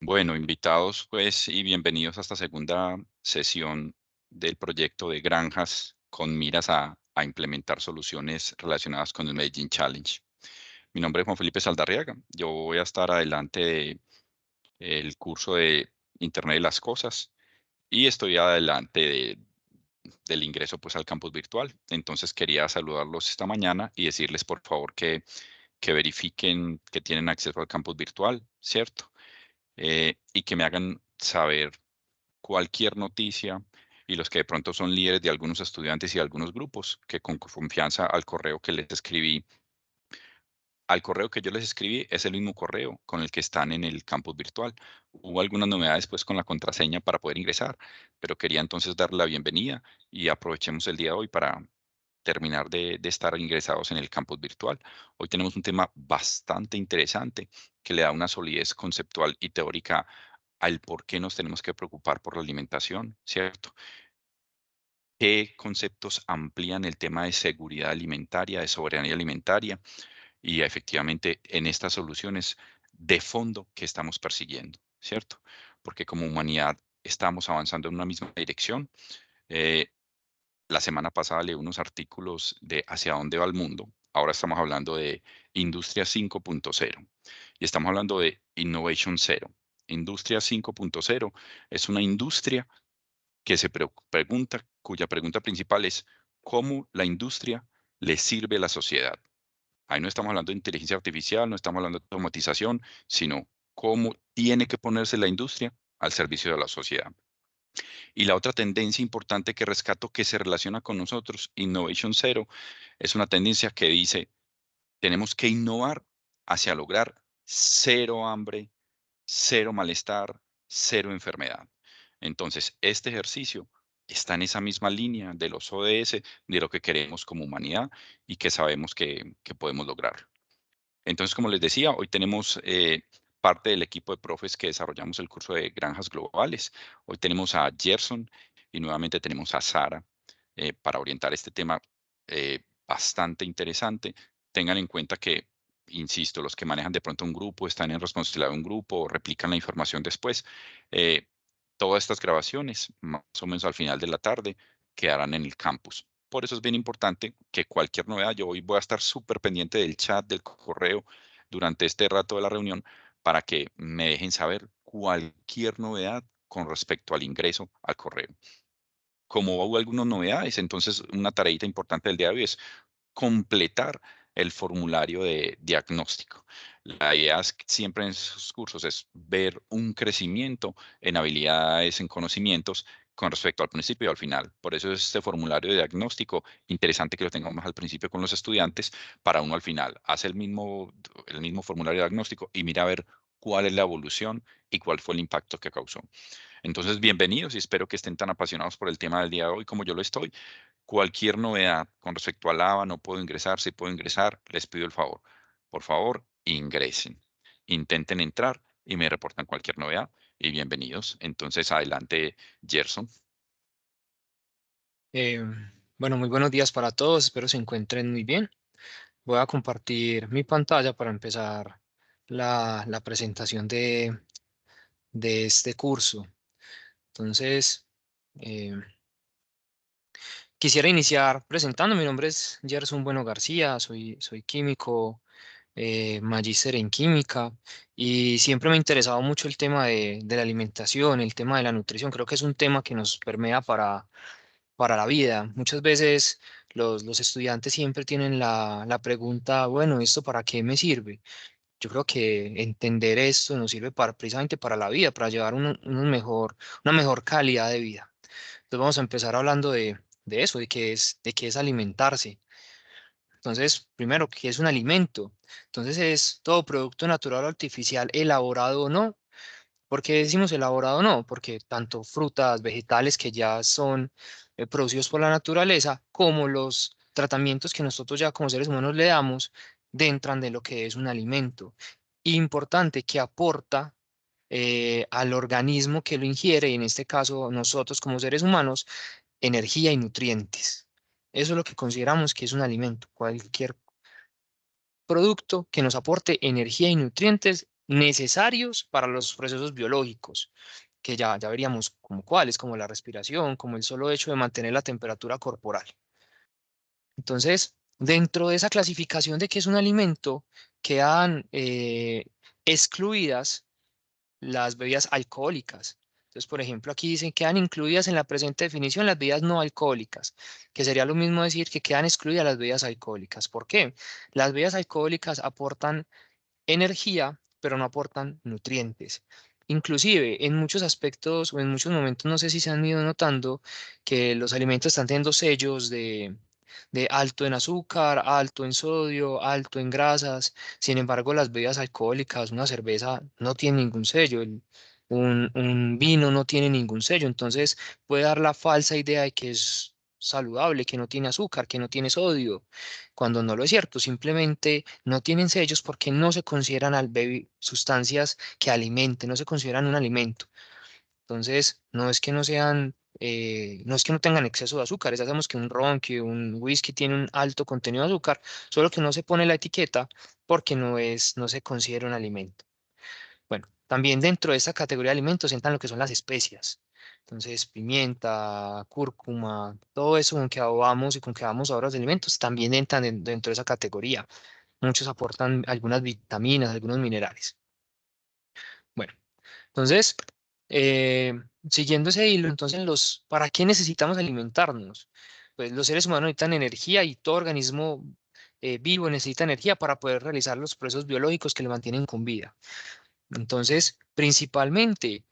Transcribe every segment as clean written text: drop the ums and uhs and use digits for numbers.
Bueno, invitados pues y bienvenidos a esta segunda sesión del proyecto de granjas con miras a implementar soluciones relacionadas con el Medellín Challenge. Mi nombre es Juan Felipe Saldarriaga. Yo voy a estar adelante del curso de Internet de las Cosas y estoy adelante del ingreso pues al campus virtual. Entonces quería saludarlos esta mañana y decirles por favor que verifiquen que tienen acceso al campus virtual, ¿cierto? Y que me hagan saber cualquier noticia y los que de pronto son líderes de algunos estudiantes y algunos grupos, que con confianza al correo que yo les escribí es el mismo correo con el que están en el campus virtual. Hubo algunas novedades pues con la contraseña para poder ingresar, pero quería entonces darle la bienvenida y aprovechemos el día de hoy para terminar de estar ingresados en el campus virtual. Hoy tenemos un tema bastante interesante que le da una solidez conceptual y teórica al por qué nos tenemos que preocupar por la alimentación, ¿cierto? ¿Qué conceptos amplían el tema de seguridad alimentaria, de soberanía alimentaria y efectivamente en estas soluciones de fondo que estamos persiguiendo, ¿cierto? Porque como humanidad estamos avanzando en una misma dirección. Eh, la semana pasada leí unos artículos de hacia dónde va el mundo. Ahora estamos hablando de Industria 5.0 y estamos hablando de Innovation Zero. Industria 5.0 es una industria que pregunta, cuya pregunta principal es cómo la industria le sirve a la sociedad. Ahí no estamos hablando de inteligencia artificial, no estamos hablando de automatización, sino cómo tiene que ponerse la industria al servicio de la sociedad. Y la otra tendencia importante que rescato que se relaciona con nosotros, Innovation Zero, es una tendencia que dice, tenemos que innovar hacia lograr cero hambre, cero malestar, cero enfermedad. Entonces, este ejercicio está en esa misma línea de los ODS, de lo que queremos como humanidad y que sabemos que podemos lograr. Entonces, como les decía, hoy tenemos parte del equipo de profes que desarrollamos el curso de granjas globales. Hoy tenemos a Gerson y nuevamente tenemos a Sara para orientar este tema bastante interesante. Tengan en cuenta que, insisto, los que manejan de pronto un grupo, están en responsabilidad de un grupo o replican la información después. eh, Todas estas grabaciones, más o menos al final de la tarde, quedarán en el campus. Por eso es bien importante que cualquier novedad, yo hoy voy a estar súper pendiente del chat, del correo durante este rato de la reunión para que me dejen saber cualquier novedad con respecto al ingreso al correo. Como hubo algunas novedades, entonces una tareita importante del día de hoy es completar el formulario de diagnóstico. La idea es que siempre en esos cursos es ver un crecimiento en habilidades, en conocimientos con respecto al principio y al final. Por eso es este formulario de diagnóstico interesante que lo tengamos al principio con los estudiantes para uno al final. Hace el mismo formulario de diagnóstico y mira a ver cuál es la evolución y cuál fue el impacto que causó. Entonces, bienvenidos y espero que estén tan apasionados por el tema del día de hoy como yo lo estoy. Cualquier novedad con respecto a Lava, no puedo ingresar, si puedo ingresar, les pido el favor. Por favor, ingresen. Intenten entrar y me reportan cualquier novedad y bienvenidos. Entonces, adelante, Gerson. Eh, bueno, muy buenos días para todos, espero se encuentren muy bien. Voy a compartir mi pantalla para empezar la presentación de este curso. Entonces, eh, quisiera iniciar presentando. Mi nombre es Gerson Bueno García, soy químico, magíster en química y siempre me ha interesado mucho el tema de la alimentación, el tema de la nutrición. Creo que es un tema que nos permea para la vida. Muchas veces los estudiantes siempre tienen la pregunta, bueno, ¿esto para qué me sirve? Yo creo que entender esto nos sirve precisamente para la vida, para llevar una mejor calidad de vida. Entonces vamos a empezar hablando de eso, de qué es alimentarse. Entonces, primero, ¿qué es un alimento? Entonces es todo producto natural o artificial, elaborado o no. ¿Por qué decimos elaborado no? Porque tanto frutas, vegetales que ya son producidos por la naturaleza, como los tratamientos que nosotros ya como seres humanos le damos, entran de lo que es un alimento. Importante que aporta al organismo que lo ingiere, y en este caso nosotros como seres humanos, energía y nutrientes. Eso es lo que consideramos que es un alimento. Cualquier producto que nos aporte energía y nutrientes necesarios para los procesos biológicos, que ya veríamos como cuáles, como la respiración, como el solo hecho de mantener la temperatura corporal. Entonces, dentro de esa clasificación de qué es un alimento, quedan excluidas las bebidas alcohólicas. Entonces, por ejemplo, aquí dicen que quedan incluidas en la presente definición las bebidas no alcohólicas, que sería lo mismo decir que quedan excluidas las bebidas alcohólicas. ¿Por qué? Las bebidas alcohólicas aportan energía, pero no aportan nutrientes. Inclusive, en muchos aspectos o en muchos momentos, no sé si se han ido notando que los alimentos están teniendo sellos de alto en azúcar, alto en sodio, alto en grasas. Sin embargo, las bebidas alcohólicas, una cerveza no tiene ningún sello, un vino no tiene ningún sello. Entonces, puede dar la falsa idea de que es saludable, que no tiene azúcar, que no tiene sodio, cuando no lo es cierto. Simplemente no tienen sellos porque no se consideran sustancias que alimenten, no se consideran un alimento. Entonces, no es que no sean, no es que no tengan exceso de azúcar, ya sabemos que un ron, que un whisky tiene un alto contenido de azúcar, solo que no se pone la etiqueta porque no se considera un alimento. Bueno, también dentro de esta categoría de alimentos entran lo que son las especias. Entonces, pimienta, cúrcuma, todo eso con que adobamos y con que damos ahora los alimentos también entran dentro de esa categoría. Muchos aportan algunas vitaminas, algunos minerales. Bueno, entonces, eh, siguiendo ese hilo, entonces, ¿para qué necesitamos alimentarnos? Pues los seres humanos necesitan energía y todo organismo vivo necesita energía para poder realizar los procesos biológicos que lo mantienen con vida. Entonces, principalmente,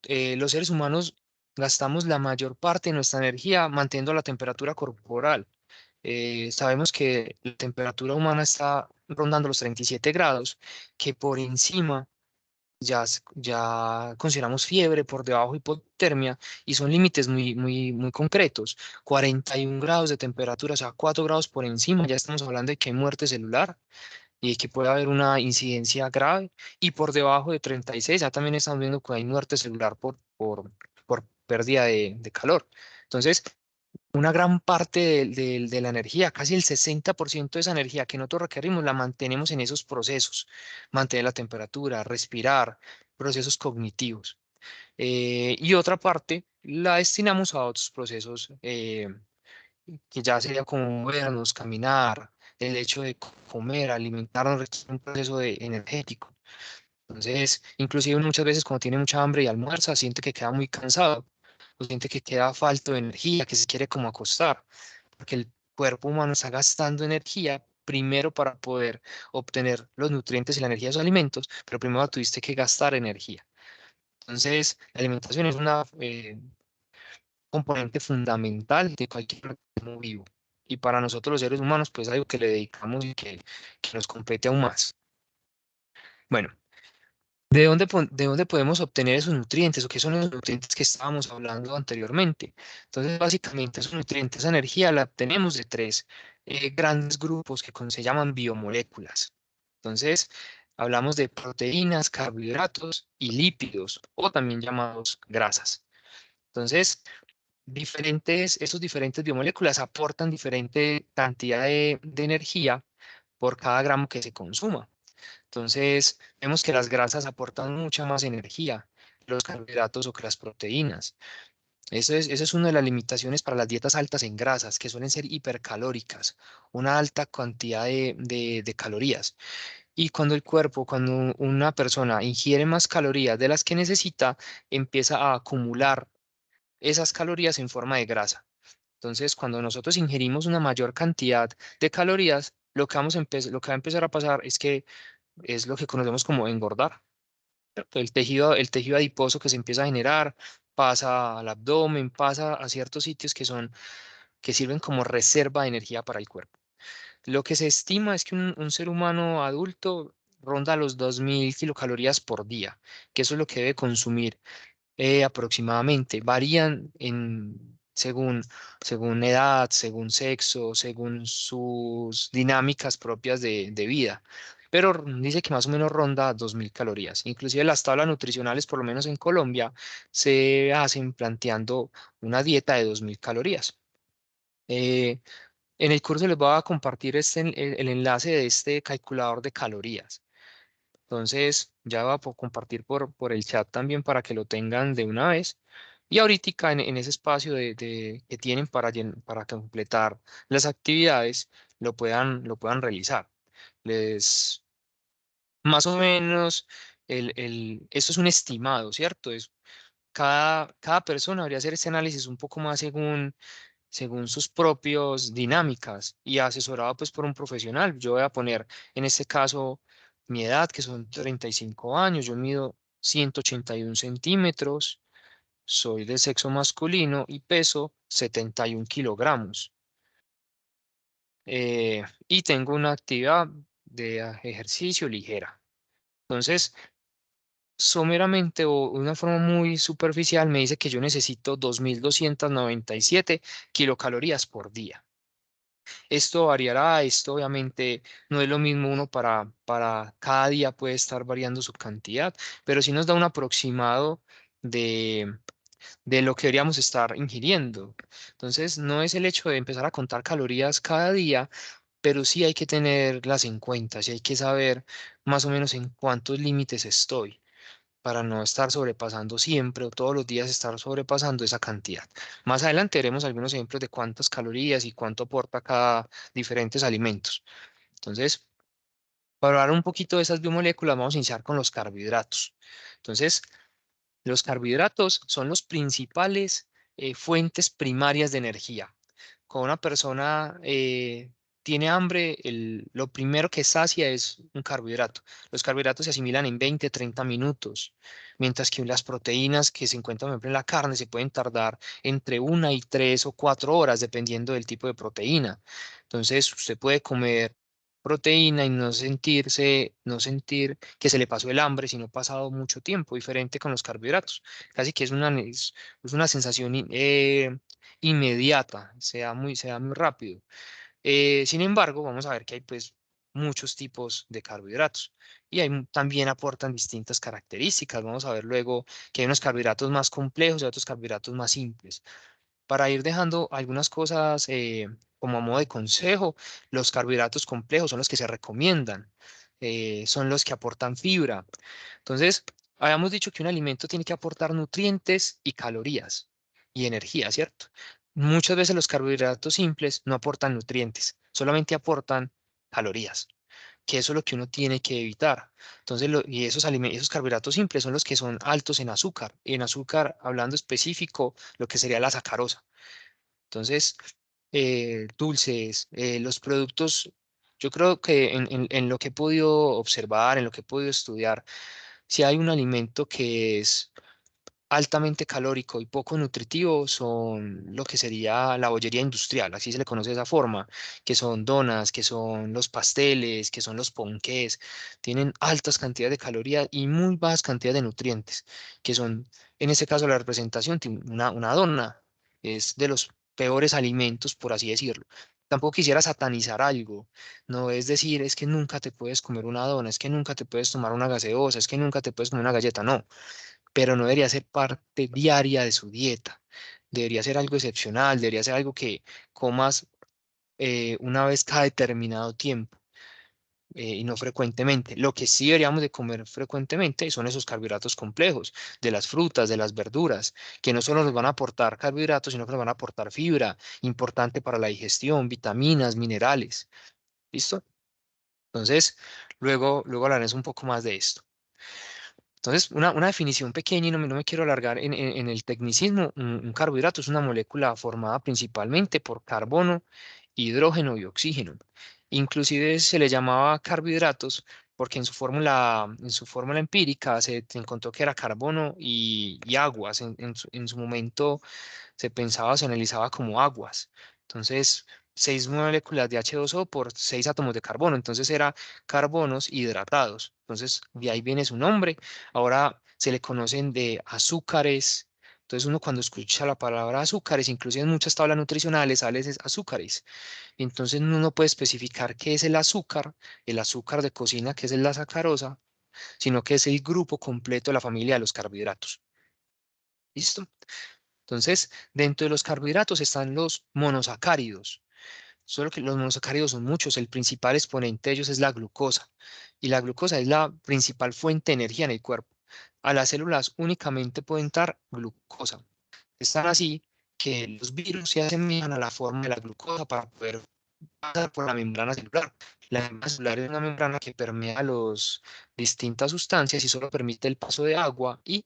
los seres humanos gastamos la mayor parte de nuestra energía manteniendo la temperatura corporal. Sabemos que la temperatura humana está rondando los 37 grados, que por encima ya consideramos fiebre, por debajo hipotermia, y son límites muy concretos. 41 grados de temperatura, o sea, 4 grados por encima, ya estamos hablando de que hay muerte celular y que puede haber una incidencia grave, y por debajo de 36 ya también estamos viendo que hay muerte celular por pérdida de calor. Entonces, una gran parte de la energía, casi el 60% de esa energía que nosotros requerimos, la mantenemos en esos procesos, mantener la temperatura, respirar, procesos cognitivos. Y otra parte la destinamos a otros procesos que ya sería como movernos, caminar, el hecho de comer, alimentarnos, es un proceso energético. Entonces, inclusive muchas veces cuando tiene mucha hambre y almuerza, siente que queda muy cansado, o siente que queda falto de energía, que se quiere como acostar, porque el cuerpo humano está gastando energía primero para poder obtener los nutrientes y la energía de los alimentos, pero primero tuviste que gastar energía. Entonces, la alimentación es una componente fundamental de cualquier organismo vivo. Y para nosotros los seres humanos, pues algo que le dedicamos y que nos compete aún más. Bueno, de dónde podemos obtener esos nutrientes o qué son los nutrientes que estábamos hablando anteriormente? Entonces, básicamente, esos nutrientes, esa energía la obtenemos de tres grandes grupos que se llaman biomoléculas. Entonces, hablamos de proteínas, carbohidratos y lípidos, o también llamados grasas. Entonces, esos diferentes biomoléculas aportan diferente cantidad de energía por cada gramo que se consuma. Entonces, vemos que las grasas aportan mucha más energía que los carbohidratos o que las proteínas. Eso es una de las limitaciones para las dietas altas en grasas, que suelen ser hipercalóricas, una alta cantidad de calorías. Y cuando una persona ingiere más calorías de las que necesita, empieza a acumular esas calorías en forma de grasa. Entonces, cuando nosotros ingerimos una mayor cantidad de calorías, lo que va a empezar a pasar es que es lo que conocemos como engordar. ¿Cierto? El tejido adiposo que se empieza a generar pasa al abdomen, pasa a ciertos sitios que sirven como reserva de energía para el cuerpo. Lo que se estima es que un ser humano adulto ronda los 2000 kilocalorías por día, que eso es lo que debe consumir aproximadamente. Varían según edad, según sexo, según sus dinámicas propias de vida. Pero dice que más o menos ronda 2000 calorías. Inclusive las tablas nutricionales, por lo menos en Colombia, se hacen planteando una dieta de 2000 calorías. Eh, en el curso les voy a compartir el enlace de este calculador de calorías. Entonces, ya va a compartir por el chat también para que lo tengan de una vez. Y ahorita en ese espacio que tienen para completar las actividades, lo puedan realizar. Les, más o menos, esto es un estimado, ¿cierto? Cada persona debería hacer este análisis un poco más según sus propias dinámicas y asesorado pues por un profesional. Yo voy a poner en este caso mi edad, que son 35 años, yo mido 181 centímetros, soy de sexo masculino y peso 71 kilogramos. Y tengo una actividad de ejercicio ligera. Entonces, someramente o de una forma muy superficial me dice que yo necesito 2.297 kilocalorías por día. Esto variará, esto obviamente no es lo mismo uno para cada día puede estar variando su cantidad, pero sí nos da un aproximado de, de lo que deberíamos estar ingiriendo. Entonces, no es el hecho de empezar a contar calorías cada día, pero sí hay que tenerlas en cuenta, sí hay que saber más o menos en cuántos límites estoy para no estar sobrepasando siempre o todos los días estar sobrepasando esa cantidad. Más adelante veremos algunos ejemplos de cuántas calorías y cuánto aporta cada diferentes alimentos. Entonces, para hablar un poquito de esas biomoléculas, vamos a iniciar con los carbohidratos. Entonces, los carbohidratos son los principales fuentes primarias de energía. Cuando una persona tiene hambre, lo primero que sacia es un carbohidrato. Los carbohidratos se asimilan en 20, 30 minutos, mientras que las proteínas que se encuentran por ejemplo, en la carne se pueden tardar entre 1 y 3 o 4 horas, dependiendo del tipo de proteína. Entonces, usted puede comer proteína y no sentir que se le pasó el hambre, sino pasado mucho tiempo, diferente con los carbohidratos. Casi que es una sensación inmediata, se da muy rápido. Sin embargo, vamos a ver que hay pues muchos tipos de carbohidratos y también aportan distintas características. Vamos a ver luego que hay unos carbohidratos más complejos y otros carbohidratos más simples. Para ir dejando algunas cosas como a modo de consejo, los carbohidratos complejos son los que se recomiendan, son los que aportan fibra. Entonces, habíamos dicho que un alimento tiene que aportar nutrientes y calorías y energía, ¿cierto? Muchas veces los carbohidratos simples no aportan nutrientes, solamente aportan calorías, que eso es lo que uno tiene que evitar. Entonces, y esos carbohidratos simples son los que son altos en azúcar, y en azúcar, hablando específico, lo que sería la sacarosa. Entonces, dulces, los productos, yo creo que en lo que he podido observar, en lo que he podido estudiar, si hay un alimento que es altamente calórico y poco nutritivo, son lo que sería la bollería industrial, así se le conoce de esa forma, que son donas, que son los pasteles, que son los ponqués, tienen altas cantidades de calorías y muy bajas cantidades de nutrientes, que son, en este caso, la representación, una dona es de los peores alimentos, por así decirlo. Tampoco quisiera satanizar algo, no es decir, es que nunca te puedes comer una dona, es que nunca te puedes tomar una gaseosa, es que nunca te puedes comer una galleta, no, pero no debería ser parte diaria de su dieta. Debería ser algo excepcional, debería ser algo que comas una vez cada determinado tiempo y no frecuentemente. Lo que sí deberíamos de comer frecuentemente son esos carbohidratos complejos, de las frutas, de las verduras, que no solo nos van a aportar carbohidratos, sino que nos van a aportar fibra, importante para la digestión, vitaminas, minerales. ¿Listo? Entonces, luego hablaremos un poco más de esto. Entonces, una definición pequeña y no me quiero alargar en el tecnicismo. Un carbohidrato es una molécula formada principalmente por carbono, hidrógeno y oxígeno. Inclusive se le llamaba carbohidratos porque en su fórmula empírica se encontró que era carbono y aguas. En su momento se pensaba, se analizaba como aguas. Entonces, 6 moléculas de H2O por 6 átomos de carbono. Entonces era carbonos hidratados. Entonces, de ahí viene su nombre. Ahora se le conocen de azúcares. Entonces, uno cuando escucha la palabra azúcares, inclusive en muchas tablas nutricionales, sale ese azúcares. Entonces, uno no puede especificar qué es el azúcar de cocina, que es la sacarosa, sino que es el grupo completo de la familia de los carbohidratos. ¿Listo? Entonces, dentro de los carbohidratos están los monosacáridos. solo que los monosacáridos son muchos. El principal exponente de ellos es la glucosa. Y la glucosa es la principal fuente de energía en el cuerpo. A las células únicamente pueden dar glucosa. Están así que los virus se asemejan a la forma de la glucosa para poder pasar por la membrana celular. La membrana celular es una membrana que permea las distintas sustancias y solo permite el paso de agua y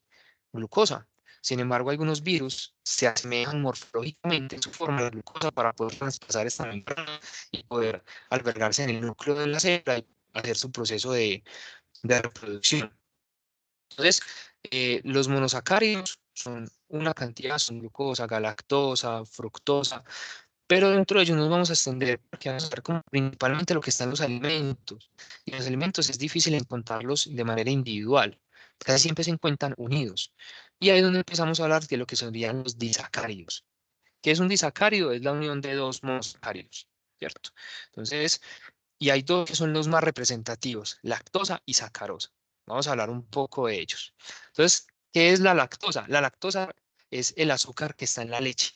glucosa. Sin embargo, algunos virus se asemejan morfológicamente en su forma a la glucosa para poder traspasar esta membrana y poder albergarse en el núcleo de la célula y hacer su proceso de reproducción. Entonces, los monosacáridos son una cantidad, son glucosa, galactosa, fructosa, pero dentro de ellos nos vamos a extender porque vamos a ver como principalmente lo que está en los alimentos. Y los alimentos es difícil encontrarlos de manera individual, casi siempre se encuentran unidos. Y ahí es donde empezamos a hablar de lo que serían los disacáridos. ¿Qué es un disacárido? Es la unión de dos monosacáridos, ¿cierto? Entonces, y hay dos que son los más representativos, lactosa y sacarosa. Vamos a hablar un poco de ellos. Entonces, ¿qué es la lactosa? La lactosa es el azúcar que está en la leche.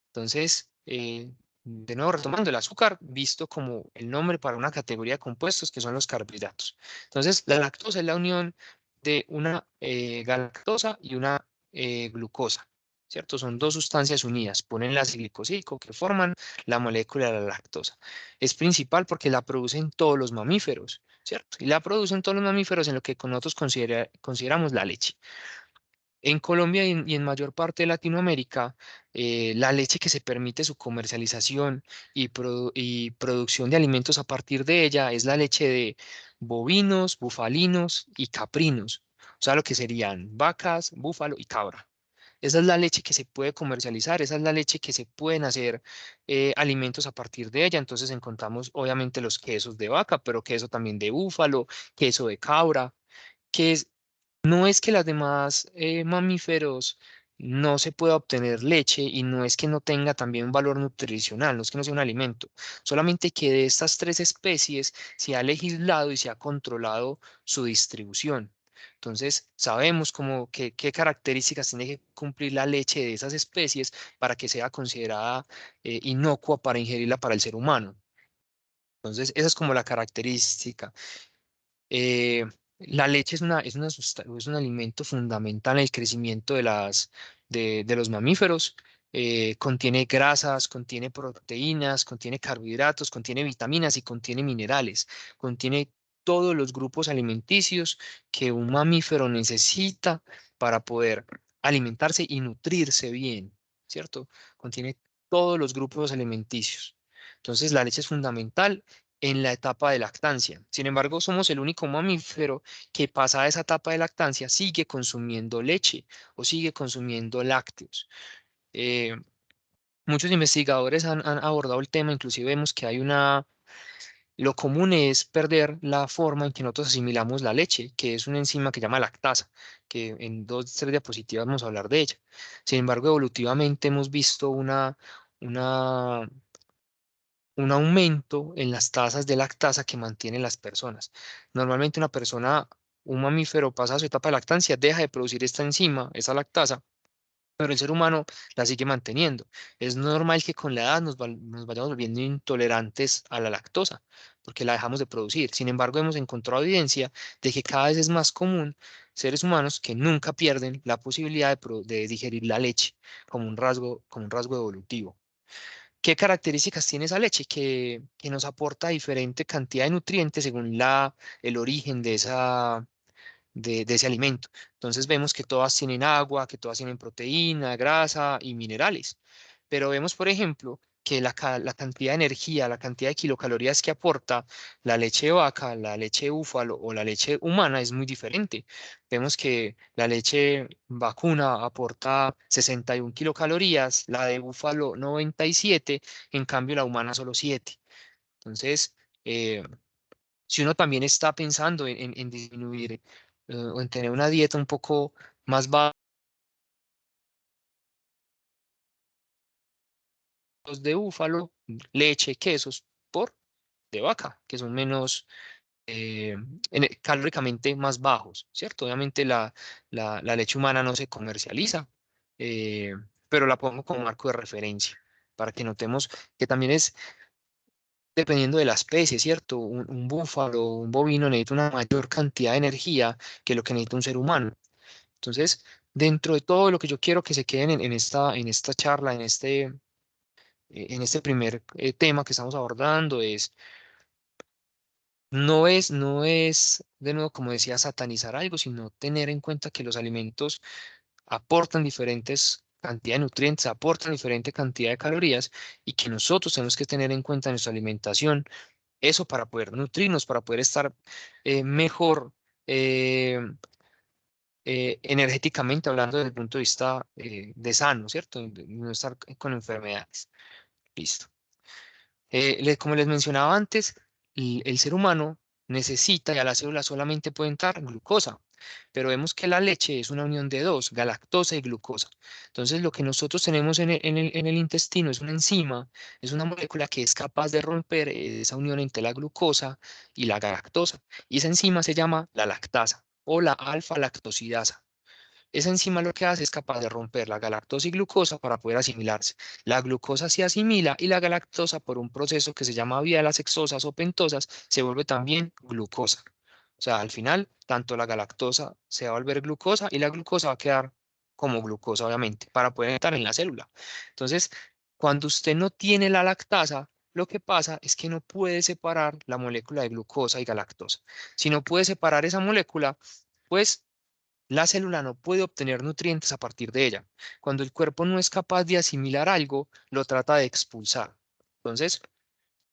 Entonces, de nuevo retomando el azúcar, visto como el nombre para una categoría de compuestos que son los carbohidratos. Entonces, la lactosa es la unión de una galactosa y una glucosa, ¿cierto? Son dos sustancias unidas, ponen la glicosico que forman la molécula de la lactosa. Es principal porque la producen todos los mamíferos, ¿cierto? Y la producen todos los mamíferos en lo que nosotros consideramos la leche. En Colombia y en mayor parte de Latinoamérica, la leche que se permite su comercialización y producción de alimentos a partir de ella es la leche de bovinos, bufalinos y caprinos, o sea, lo que serían vacas, búfalo y cabra. Esa es la leche que se puede comercializar, esa es la leche que se pueden hacer alimentos a partir de ella. Entonces encontramos obviamente los quesos de vaca, pero queso también de búfalo, queso de cabra, que es no es que las demás mamíferos no se pueda obtener leche y no es que no tenga también un valor nutricional, no es que no sea un alimento, solamente que de estas tres especies se ha legislado y se ha controlado su distribución. Entonces, sabemos qué características tiene que cumplir la leche de esas especies para que sea considerada inocua para ingerirla para el ser humano. Entonces, esa es como la característica. Eh, la leche es un alimento fundamental en el crecimiento de los mamíferos. Contiene grasas, contiene proteínas, contiene carbohidratos, contiene vitaminas y contiene minerales. Contiene todos los grupos alimenticios que un mamífero necesita para poder alimentarse y nutrirse bien, ¿cierto? Contiene todos los grupos alimenticios. Entonces, la leche es fundamental en la etapa de lactancia. Sin embargo, somos el único mamífero que pasada esa etapa de lactancia sigue consumiendo leche o sigue consumiendo lácteos. Eh, Muchos investigadores han abordado el tema, inclusive vemos que lo común es perder la forma en que nosotros asimilamos la leche, que es una enzima que se llama lactasa, que en dos, tres diapositivas vamos a hablar de ella. Sin embargo, evolutivamente hemos visto una un aumento en las tasas de lactasa que mantienen las personas. Normalmente un mamífero pasa su etapa de lactancia, deja de producir esta enzima, esa lactasa, pero el ser humano la sigue manteniendo. Es normal que con la edad nos vayamos volviendo intolerantes a la lactosa, porque la dejamos de producir. Sin embargo, hemos encontrado evidencia de que cada vez es más común seres humanos que nunca pierden la posibilidad de digerir la leche como un rasgo evolutivo. ¿Qué características tiene esa leche? Que nos aporta diferente cantidad de nutrientes según el origen de ese alimento. Entonces vemos que todas tienen agua, que todas tienen proteína, grasa y minerales. Pero vemos, por ejemplo, que la cantidad de energía, la cantidad de kilocalorías que aporta la leche de vaca, la leche de búfalo o la leche humana es muy diferente. Vemos que la leche vacuna aporta 61 kilocalorías, la de búfalo 97, en cambio la humana solo 7. Entonces, si uno también está pensando en disminuir o en tener una dieta un poco más baja de búfalo, leche, quesos, por de vaca, que son menos eh, calóricamente más bajos, ¿cierto? Obviamente la leche humana no se comercializa, eh, pero la pongo como marco de referencia para que notemos que también es dependiendo de la especie, ¿cierto? Un búfalo, un bovino necesita una mayor cantidad de energía que lo que necesita un ser humano. Entonces, dentro de todo lo que yo quiero que se queden en esta charla, en este primer tema que estamos abordando, no es, de nuevo, como decía, satanizar algo, sino tener en cuenta que los alimentos aportan diferentes cantidades de nutrientes, aportan diferente cantidad de calorías y que nosotros tenemos que tener en cuenta en nuestra alimentación eso para poder nutrirnos, para poder estar mejor eh, energéticamente hablando desde el punto de vista de sano, ¿cierto? De no estar con enfermedades. Listo. Como les mencionaba antes, el ser humano necesita y a la célula solamente puede entrar glucosa, pero vemos que la leche es una unión de dos, galactosa y glucosa. Entonces, lo que nosotros tenemos en el intestino es una enzima, es una molécula que es capaz de romper esa unión entre la glucosa y la galactosa. Y esa enzima se llama la lactasa o la alfa-lactosidasa. Esa enzima lo que hace es capaz de romper la galactosa y glucosa para poder asimilarse. La glucosa se asimila y la galactosa, por un proceso que se llama vía de las hexosas o pentosas, se vuelve también glucosa. O sea, al final, tanto la galactosa se va a volver glucosa y la glucosa va a quedar como glucosa, obviamente, para poder estar en la célula. Entonces, cuando usted no tiene la lactasa, lo que pasa es que no puede separar la molécula de glucosa y galactosa. Si no puede separar esa molécula, pues la célula no puede obtener nutrientes a partir de ella. Cuando el cuerpo no es capaz de asimilar algo, lo trata de expulsar. Entonces,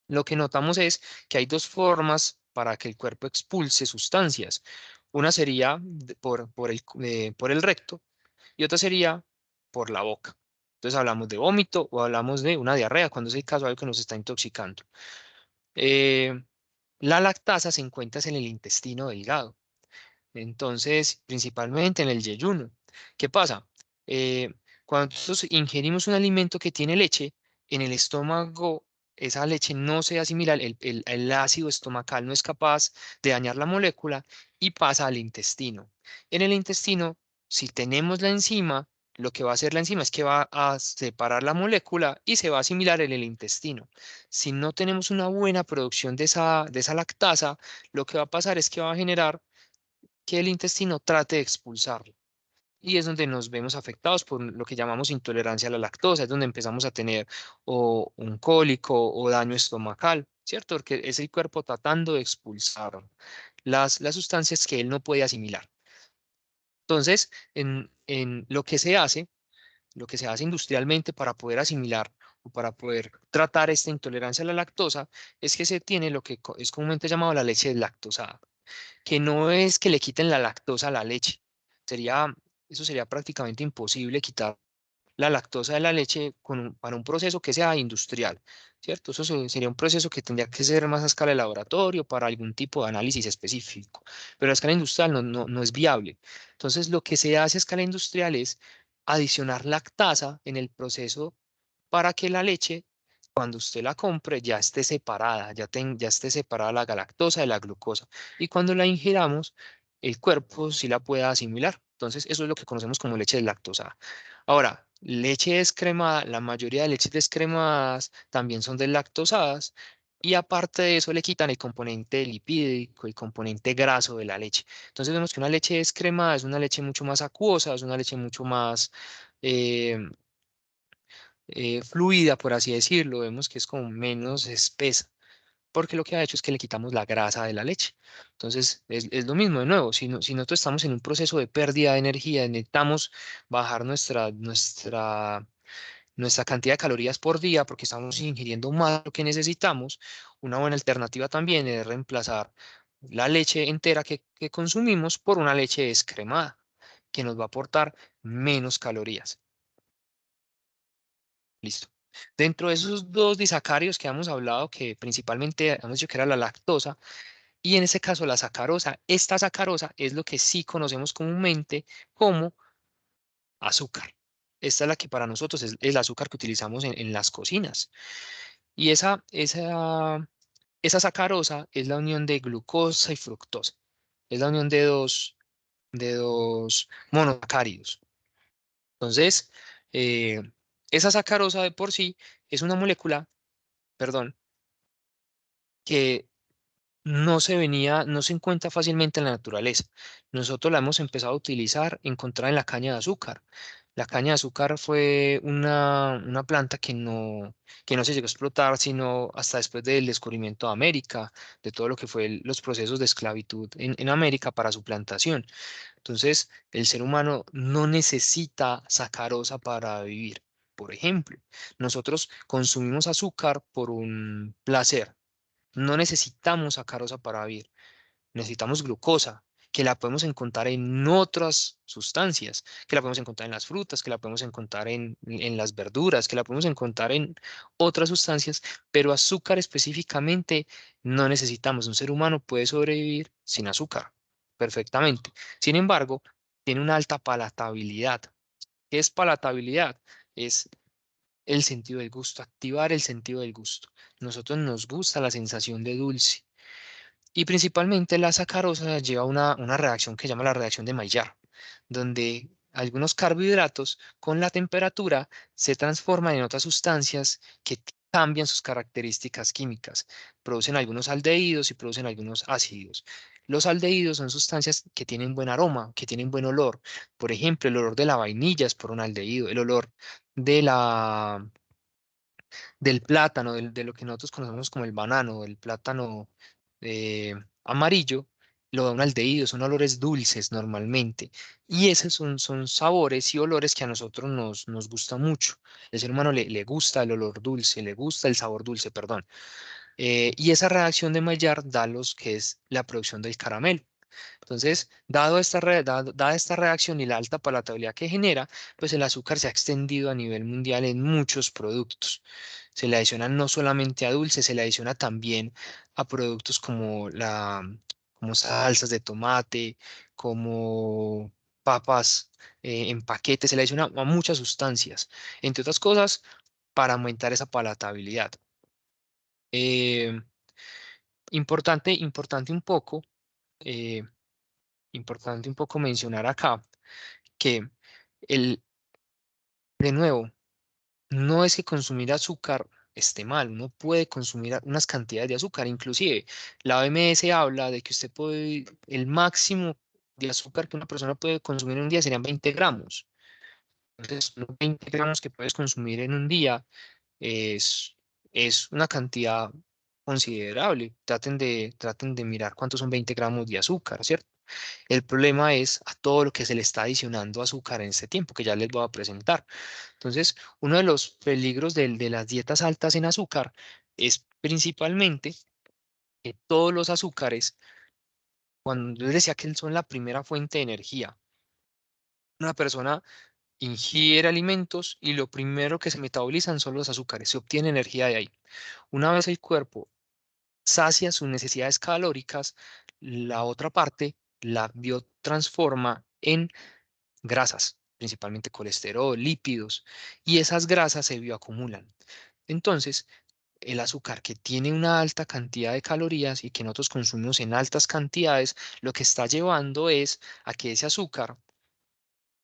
lo que notamos es que hay dos formas para que el cuerpo expulse sustancias. Una sería por el recto y otra sería por la boca. Entonces hablamos de vómito o hablamos de una diarrea, cuando es el caso de algo que nos está intoxicando. Eh, la lactasa se encuentra en el intestino delgado. Entonces, principalmente en el yeyuno. ¿Qué pasa? Eh, Cuando nosotros ingerimos un alimento que tiene leche, en el estómago esa leche no se asimila, el ácido estomacal no es capaz de dañar la molécula y pasa al intestino. En el intestino, si tenemos la enzima, lo que va a hacer la enzima es que va a separar la molécula y se va a asimilar en el intestino. Si no tenemos una buena producción de esa lactasa, lo que va a pasar es que va a generar que el intestino trate de expulsarlo. Y es donde nos vemos afectados por lo que llamamos intolerancia a la lactosa, es donde empezamos a tener o un cólico o daño estomacal, ¿cierto? Porque es el cuerpo tratando de expulsar las sustancias que él no puede asimilar. Entonces, en lo que se hace industrialmente para poder asimilar o para poder tratar esta intolerancia a la lactosa, es que se tiene lo que es comúnmente llamado la leche deslactosada, que no es que le quiten la lactosa a la leche. Sería, eso sería prácticamente imposible quitar la lactosa de la leche para un proceso que sea industrial, ¿cierto? Eso sería un proceso que tendría que ser más a escala de laboratorio para algún tipo de análisis específico, pero a escala industrial no es viable. Entonces, lo que se hace a escala industrial es adicionar lactasa en el proceso para que la leche, cuando usted la compre, ya esté separada, ya esté separada la galactosa de la glucosa. Y cuando la ingiramos, el cuerpo sí la pueda asimilar. Entonces, eso es lo que conocemos como leche deslactosada. Ahora, leche descremada, la mayoría de leches descremadas también son deslactosadas. Y aparte de eso, le quitan el componente lipídico, el componente graso de la leche. Entonces, vemos que una leche descremada es una leche mucho más acuosa, es una leche mucho más eh, fluida, por así decirlo. Vemos que es como menos espesa, porque lo que ha hecho es que le quitamos la grasa de la leche. Entonces, es lo mismo, de nuevo, si nosotros estamos en un proceso de pérdida de energía, necesitamos bajar nuestra cantidad de calorías por día porque estamos ingiriendo más de lo que necesitamos. Una buena alternativa también es reemplazar la leche entera que consumimos por una leche descremada, que nos va a aportar menos calorías. Listo. Dentro de esos dos disacáridos que hemos hablado, que principalmente hemos dicho que era la lactosa, y en ese caso la sacarosa, esta sacarosa es lo que sí conocemos comúnmente como azúcar. Esta es la que para nosotros es el azúcar que utilizamos en las cocinas. Y esa sacarosa es la unión de glucosa y fructosa. Es la unión de dos monosacáridos. Entonces, esa sacarosa de por sí es una molécula, perdón, que no se encuentra fácilmente en la naturaleza. Nosotros la hemos empezado a utilizar, encontrar en la caña de azúcar. La caña de azúcar fue una planta que no se llegó a explotar, sino hasta después del descubrimiento de América, de todo lo que fue los procesos de esclavitud en América para su plantación. Entonces, el ser humano no necesita sacarosa para vivir. Por ejemplo, nosotros consumimos azúcar por un placer. No necesitamos sacarosa para vivir, necesitamos glucosa, que la podemos encontrar en otras sustancias, que la podemos encontrar en las frutas, que la podemos encontrar en las verduras, que la podemos encontrar en otras sustancias, pero azúcar específicamente no necesitamos. Un ser humano puede sobrevivir sin azúcar perfectamente. Sin embargo, tiene una alta palatabilidad. ¿Qué es palatabilidad? Es el sentido del gusto, activar el sentido del gusto. Nosotros nos gusta la sensación de dulce. Y principalmente la sacarosa lleva una reacción que se llama la reacción de Maillard, donde algunos carbohidratos con la temperatura se transforman en otras sustancias que cambian sus características químicas. Producen algunos aldehídos y producen algunos ácidos. Los aldehídos son sustancias que tienen buen aroma, que tienen buen olor. Por ejemplo, el olor de la vainilla es por un aldehído, el olor de del plátano, de lo que nosotros conocemos como el banano, el plátano eh, amarillo, lo da un aldehído, son olores dulces normalmente. Y esos son sabores y olores que a nosotros nos gusta mucho. El ser humano le gusta el olor dulce, le gusta el sabor dulce, perdón. Y esa reacción de Maillard da los que es la producción del caramelo. Entonces, dada esta reacción y la alta palatabilidad que genera, pues el azúcar se ha extendido a nivel mundial en muchos productos. Se le adiciona no solamente a dulces, se le adiciona también a productos como salsas de tomate, como papas en paquetes, se le adiciona a muchas sustancias, entre otras cosas, para aumentar esa palatabilidad. Eh, importante un poco. eh, Importante un poco mencionar acá que el, de nuevo, no es que consumir azúcar esté mal, uno puede consumir unas cantidades de azúcar, inclusive la OMS habla de que usted puede, el máximo de azúcar que una persona puede consumir en un día serían 20 gramos. Entonces, los 20 gramos que puedes consumir en un día es, es una cantidad considerable. Traten de mirar cuántos son 20 gramos de azúcar, ¿cierto? El problema es a todo lo que se le está adicionando azúcar en este tiempo, que ya les voy a presentar. Entonces, uno de los peligros de las dietas altas en azúcar es principalmente que todos los azúcares, cuando yo les decía que son la primera fuente de energía, una persona ingiere alimentos y lo primero que se metabolizan son los azúcares, se obtiene energía de ahí. Una vez el cuerpo sacia sus necesidades calóricas, la otra parte la biotransforma en grasas, principalmente colesterol, lípidos, y esas grasas se bioacumulan. Entonces, el azúcar que tiene una alta cantidad de calorías y que nosotros consumimos en altas cantidades, lo que está llevando es a que ese azúcar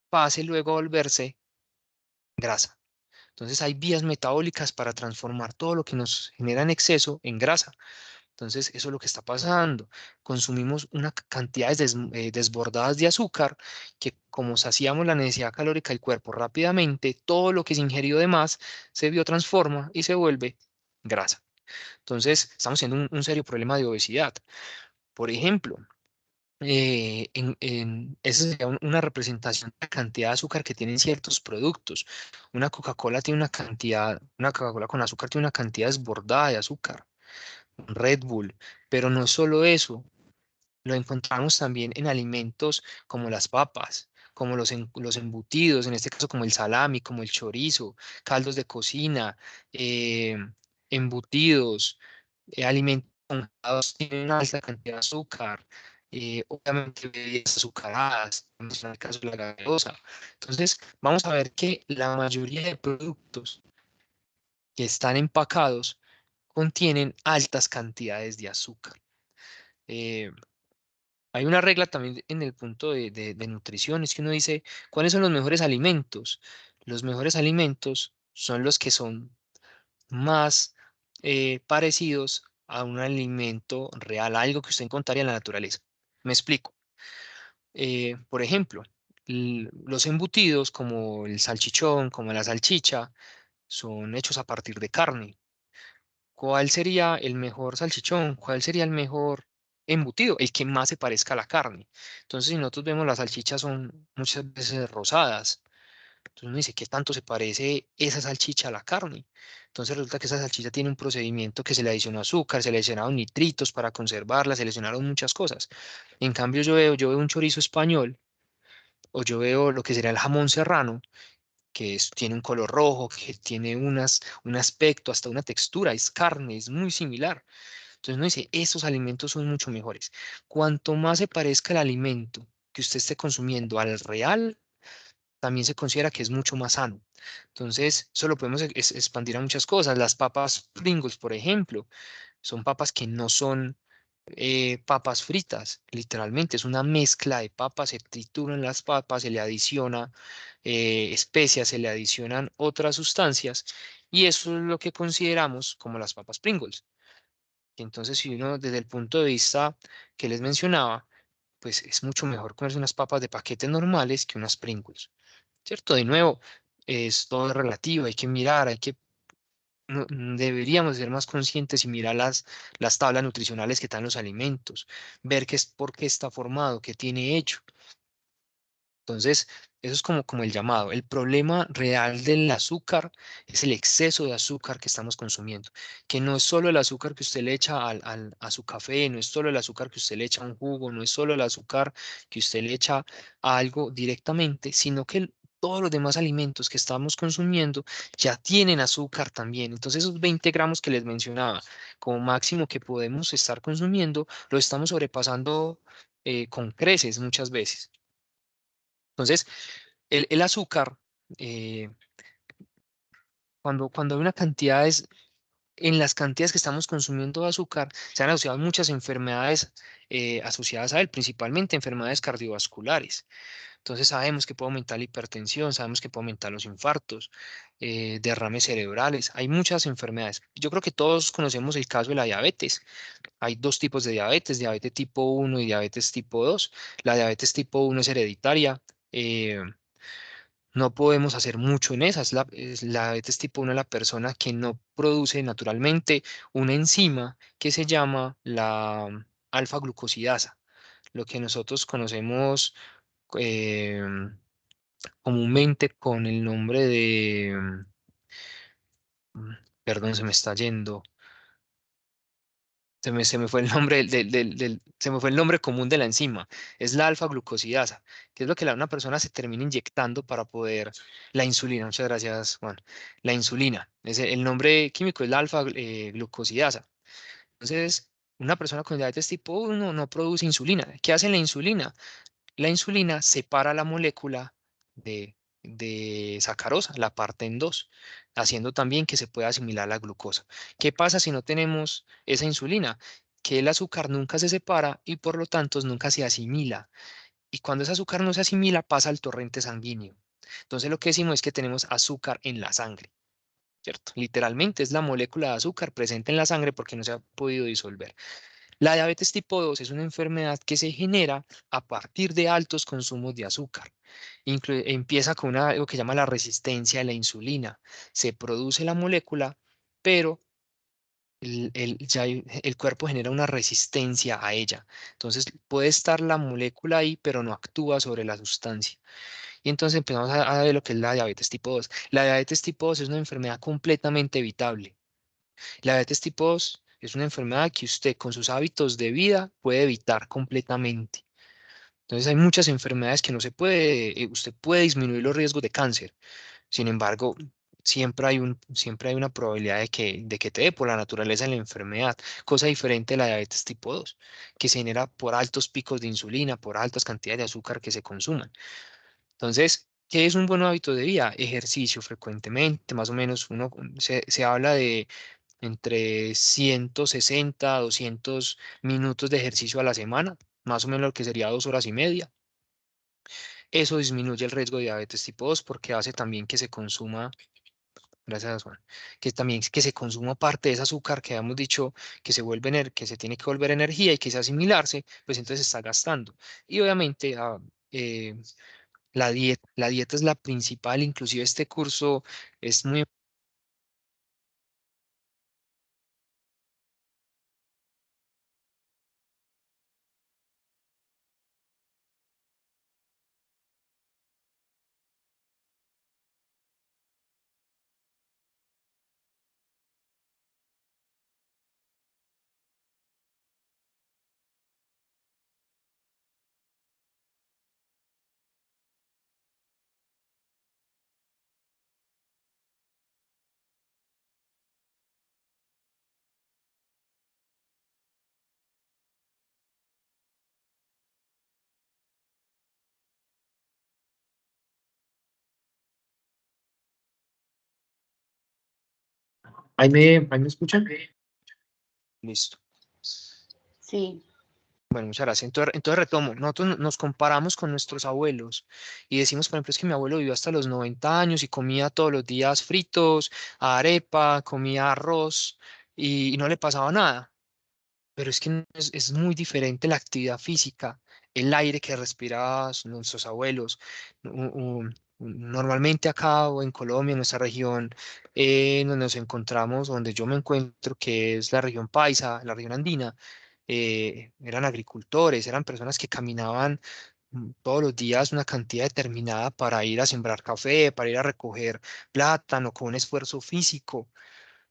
pase luego a volverse grasa. Entonces hay vías metabólicas para transformar todo lo que nos genera en exceso en grasa. Entonces, eso es lo que está pasando. Consumimos unas cantidades desbordadas de azúcar que como saciamos la necesidad calórica del cuerpo rápidamente, todo lo que se ingerió de más se biotransforma y se vuelve grasa. Entonces, estamos teniendo un serio problema de obesidad. Por ejemplo, esa sería una representación de la cantidad de azúcar que tienen ciertos productos. Una Coca-Cola con azúcar tiene una cantidad desbordada de azúcar. Red Bull. Pero no solo eso, lo encontramos también en alimentos como las papas, como los embutidos, en este caso como el salami, como el chorizo, caldos de cocina, eh, embutidos, alimentos congelados tienen una alta cantidad de azúcar, obviamente bebidas azucaradas, como es el caso de la gaseosa. Entonces, vamos a ver que la mayoría de productos que están empacados contienen altas cantidades de azúcar. Eh, Hay una regla también en el punto de nutrición, es que uno dice, ¿cuáles son los mejores alimentos? Los mejores alimentos son los que son más parecidos a un alimento real, a algo que usted encontraría en la naturaleza. Me explico. Por ejemplo, los embutidos como el salchichón, como la salchicha, son hechos a partir de carne. ¿Cuál sería el mejor salchichón? ¿Cuál sería el mejor embutido? El que más se parezca a la carne. Entonces, si nosotros vemos las salchichas son muchas veces rosadas. Entonces uno dice, ¿qué tanto se parece esa salchicha a la carne? Entonces resulta que esa salchicha tiene un procedimiento que se le adicionó azúcar, se le adicionaron nitritos para conservarla, se le adicionaron muchas cosas. En cambio, yo veo un chorizo español o yo veo lo que sería el jamón serrano, que tiene un color rojo, que tiene un aspecto, hasta una textura, es carne, es muy similar. Entonces uno dice, esos alimentos son mucho mejores. Cuanto más se parezca el alimento que usted esté consumiendo al real, también se considera que es mucho más sano. Entonces, eso lo podemos expandir a muchas cosas. Las papas Pringles, por ejemplo, son papas que no son papas fritas, literalmente. Es una mezcla de papas, se trituran las papas, se le adiciona especias, se le adicionan otras sustancias, y eso es lo que consideramos como las papas Pringles. Entonces, si uno desde el punto de vista que les mencionaba, pues es mucho mejor comerse unas papas de paquete normales que unas Pringles. ¿Cierto? De nuevo, es todo relativo, hay que mirar, deberíamos ser más conscientes y mirar las tablas nutricionales que están los alimentos, ver qué es, por qué está formado, qué tiene hecho. Entonces, eso es como el llamado. El problema real del azúcar es el exceso de azúcar que estamos consumiendo, que no es solo el azúcar que usted le echa a su café, no es solo el azúcar que usted le echa a un jugo, no es solo el azúcar que usted le echa a algo directamente, sino que todos los demás alimentos que estamos consumiendo ya tienen azúcar también. Entonces, esos 20 gramos que les mencionaba como máximo que podemos estar consumiendo, lo estamos sobrepasando con creces muchas veces. Entonces, el azúcar, eh, cuando hay una cantidad, en las cantidades que estamos consumiendo de azúcar, se han asociado muchas enfermedades asociadas a él, principalmente enfermedades cardiovasculares. Entonces sabemos que puede aumentar la hipertensión, sabemos que puede aumentar los infartos, derrames cerebrales, hay muchas enfermedades. Yo creo que todos conocemos el caso de la diabetes. Hay dos tipos de diabetes, diabetes tipo 1 y diabetes tipo 2. La diabetes tipo 1 es hereditaria. No podemos hacer mucho en esa. Es la diabetes tipo 1 de la persona que no produce naturalmente una enzima que se llama la alfa-glucosidasa, lo que nosotros conocemos eh, comúnmente con el nombre de, perdón, se me está yendo. Se me fue el nombre se me fue el nombre común de la enzima. Es la alfa-glucosidasa, que es lo que una persona se termina inyectando para poder, la insulina. Muchas gracias, Juan. La insulina. El nombre químico es la alfa-glucosidasa. Entonces, una persona con diabetes tipo 1 no produce insulina. ¿Qué hace la insulina? La insulina separa la molécula de sacarosa, la parte en dos, haciendo también que se pueda asimilar la glucosa. ¿Qué pasa si no tenemos esa insulina? Que el azúcar nunca se separa y por lo tanto nunca se asimila. Y cuando ese azúcar no se asimila, pasa al torrente sanguíneo. Entonces lo que decimos es que tenemos azúcar en la sangre, ¿cierto? Literalmente es la molécula de azúcar presente en la sangre porque no se ha podido disolver. La diabetes tipo 2 es una enfermedad que se genera a partir de altos consumos de azúcar. Empieza con algo que llama la resistencia a la insulina. Se produce la molécula, pero el cuerpo genera una resistencia a ella. Entonces puede estar la molécula ahí, pero no actúa sobre la sustancia. Y entonces empezamos a ver lo que es la diabetes tipo 2. La diabetes tipo 2 es una enfermedad completamente evitable. La diabetes tipo 2 es una enfermedad que usted con sus hábitos de vida puede evitar completamente. Entonces hay muchas enfermedades que no se puede, usted puede disminuir los riesgos de cáncer. Sin embargo, siempre hay una probabilidad de que te dé por la naturaleza de la enfermedad, cosa diferente de la diabetes tipo 2, que se genera por altos picos de insulina, por altas cantidades de azúcar que se consuman. Entonces, ¿qué es un buen hábito de vida? Ejercicio frecuentemente, más o menos se habla de entre 160 a 200 minutos de ejercicio a la semana, más o menos lo que sería 2 horas y media. Eso disminuye el riesgo de diabetes tipo 2 porque hace también que se consuma gracias Juan, que también que se consuma parte de ese azúcar que habíamos dicho que se vuelve que se tiene que volver energía y que se asimilarse, pues entonces se está gastando. Y obviamente eh, la dieta es la principal, inclusive este curso es muy... ahí me escuchan? Listo. Sí. Bueno, muchas gracias. Entonces retomo, nosotros nos comparamos con nuestros abuelos y decimos, por ejemplo, es que mi abuelo vivió hasta los 90 años y comía todos los días fritos, arepa, comía arroz y no le pasaba nada. Pero es que es muy diferente la actividad física, el aire que respiraban nuestros abuelos. Normalmente acá o en Colombia, en nuestra región, donde nos encontramos, donde yo me encuentro, que es la región paisa, la región andina, eran agricultores, eran personas que caminaban todos los días una cantidad determinada para ir a sembrar café, para ir a recoger plátano con un esfuerzo físico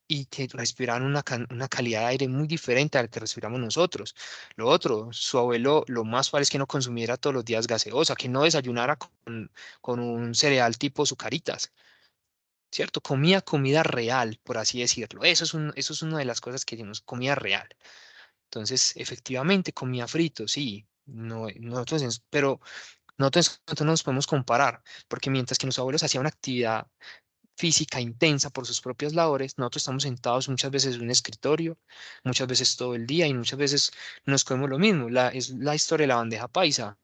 y que respiraban una calidad de aire muy diferente al que respiramos nosotros. Lo otro, su abuelo, lo más probable es que no consumiera todos los días gaseosa, que no desayunara con un cereal tipo Zucaritas, ¿cierto? Comía comida real, por así decirlo. Eso es una de las cosas que decimos, comida real. Entonces, efectivamente, comía frito, sí. No, nosotros, pero nosotros no nos podemos comparar, porque mientras que nuestros abuelos hacían una actividad física intensa por sus propias labores, nosotros estamos sentados muchas veces en un escritorio, muchas veces todo el día y muchas veces nos comemos lo mismo. Es la historia de la bandeja paisa.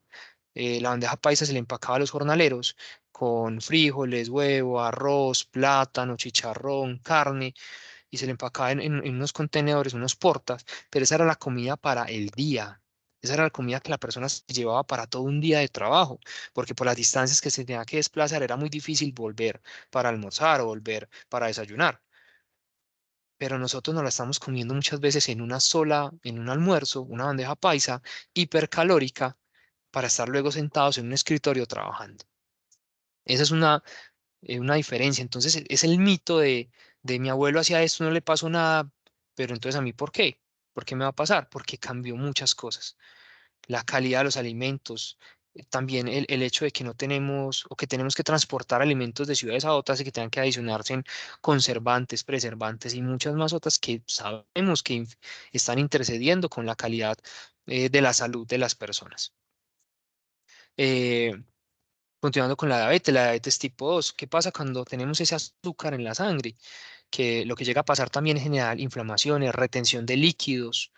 La bandeja paisa se le empacaba a los jornaleros con frijoles, huevo, arroz, plátano, chicharrón, carne y se le empacaba en unos contenedores, unos portas, pero esa era la comida para el día. Esa era la comida que la persona se llevaba para todo un día de trabajo, porque por las distancias que se tenía que desplazar era muy difícil volver para almorzar o volver para desayunar. Pero nosotros nos la estamos comiendo muchas veces en una sola, en un almuerzo, una bandeja paisa hipercalórica para estar luego sentados en un escritorio trabajando. Esa es una diferencia. Entonces, es el mito de mi abuelo hacía esto, no le pasó nada, pero entonces a mí, ¿por qué? ¿Por qué me va a pasar? Porque cambió muchas cosas. La calidad de los alimentos, también el hecho de que no tenemos o que tenemos que transportar alimentos de ciudades a otras y que tengan que adicionarse en conservantes, preservantes y muchas más otras que sabemos que están intercediendo con la calidad de la salud de las personas. Eh, Continuando con la diabetes tipo 2, ¿qué pasa cuando tenemos ese azúcar en la sangre? Que lo que llega a pasar también es generar inflamaciones, retención de líquidos.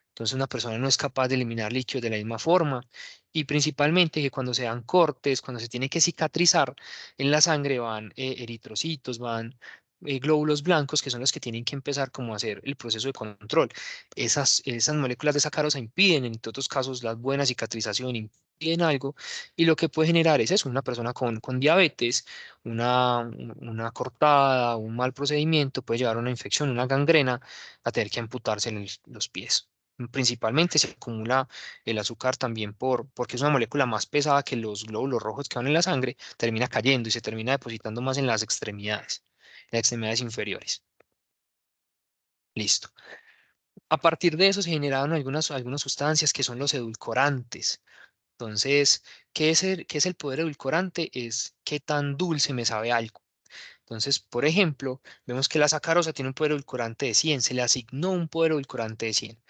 Entonces una persona no es capaz de eliminar líquidos de la misma forma y principalmente que cuando se dan cortes, cuando se tiene que cicatrizar en la sangre van eritrocitos, van glóbulos blancos que son los que tienen que empezar como a hacer el proceso de control. Esas moléculas de sacarosa impiden en otros casos la buena cicatrización, impiden algo y lo que puede generar es eso, una persona con diabetes, una cortada, un mal procedimiento puede llevar a una infección, una gangrena, a tener que amputarse los pies. Principalmente se acumula el azúcar también porque es una molécula más pesada que los glóbulos rojos que van en la sangre, termina cayendo y se termina depositando más en las extremidades inferiores. Listo. A partir de eso se generaron algunas sustancias que son los edulcorantes. Entonces, qué es el poder edulcorante? Es qué tan dulce me sabe algo. Entonces, por ejemplo, vemos que la sacarosa tiene un poder edulcorante de 100, se le asignó un poder edulcorante de 100.